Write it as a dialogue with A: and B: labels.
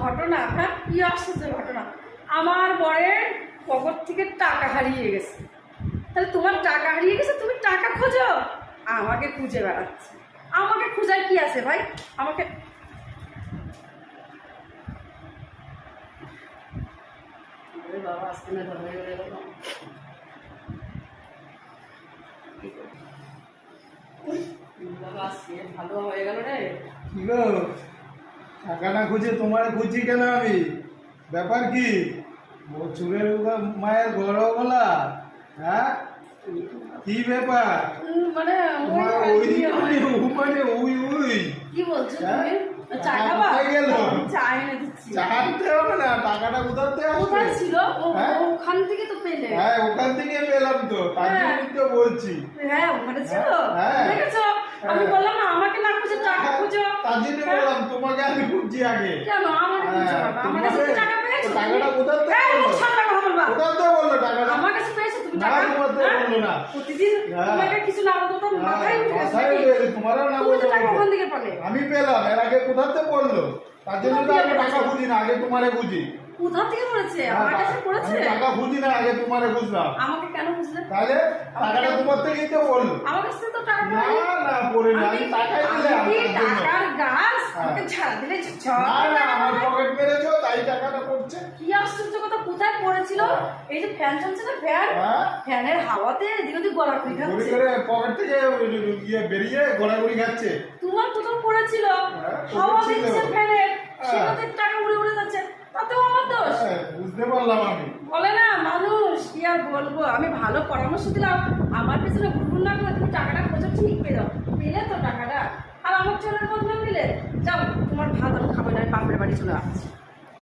A: ঘটনা, হ্যাঁ কি আশ্চর্য ঘটনা। আমার বরের পকেট থেকে টাকা হারিয়ে গেছে। তাহলে তোমার টাকা হারিয়ে গেছে, তুমি টাকা খোঁজো, আমাকে খুঁজে বেড়াচ্ছে। আমাকে খোঁজার কি আছে ভাই? আমাকে বাবা আসতে না ধরে গেল। বাবা আসছে, ভালো হয়ে গেল রে।
B: কি গো, টাকা না খুঁজে তোমার খুঁজি কেন আমি? ব্যাপার কি? চুরের মায়ের গড় বলা, হ্যাঁ কি ব্যাপার?
A: মানে কি বলছো তুমি?
B: চাইতে হবে না, টাকাটা কোথায়
A: ছিল? ওখান থেকে তো পেলে।
B: হ্যাঁ ওখান থেকে পেলাম তো, তার জন্যই তো বলছি।
A: হ্যাঁ ওখানে ছিল, দেখেছো? আমি বললাম না আমাকে না খুঁজে টাকা খুঁজো,
B: তার জন্য বললাম তোমাকে আমি খুঁজছি আগে।
A: কেন আমাকে খুঁজো? আমার কাছে টাকা পেয়েছো?
B: টাকাটা কোথায় বললো? টাকাটা
A: আমার কাছে পেয়েছো তুমি?
B: না তোমার তো বললো না।
A: প্রতিদিন তোমাকে কিছু না বলতো তো মাথায় উঠে গেছে।
B: তোমারও না
A: তুমি তো টাকা ওখান থেকে পালে।
B: আমি পেলাম, এর আগে কোথাতে পড়লো? তার জন্য তো আমি টাকা খুঁজি না, আগে তোমারে খুঁজি।
A: কোথা থেকে পড়েছে? আমার কাছে পড়েছে।
B: আমি টাকা খুঁজি না, আগে তোমারে খুঁজলাম।
A: আমাকে কেন খুঁজলে?
B: তাহলে টাকাটা তোমার থেকেই তো পড়লো।
A: আমার কাছে তো টাকা
B: না না পড়ে না, আমি টাকাই দিলাম।
A: টাকার গাছ আমাকে ছাড়া দিলে
B: না আমার পকেট মেরেছো তাই টাকাটা পড়ছে।
A: কি আশ্চর্য কথা, কোথায় পড়েছিল? এই যে ফ্যান চলছে না, ফ্যানের হাওয়াতে এদিক ওদিক গড়াগড়ি খাচ্ছে।
B: পকেট থেকে বেরিয়ে গড়াগড়ি খাচ্ছে।
A: তোমার কোথাও পড়েছিল, হাওয়া দিচ্ছে ফ্যানের, সেটাতে টাকা উড়ে উড়ে যাচ্ছে, তাতেও আমার দোষ?
B: বুঝতে পারলাম আমি।
A: বলে না মানুষ, কি আর বলবো। আমি ভালো পরামর্শ দিলাম, আমার পেছনে ঘুরঘুর না করে তুমি টাকাটা খোঁজো, ঠিক পেয়ে যাও। পেলে তো টাকাটা, আর আমার চোরের বদনাম দিলে। যাও তোমার ভাত আমি খাবো না, বাপের বাড়ি চলে আসছি।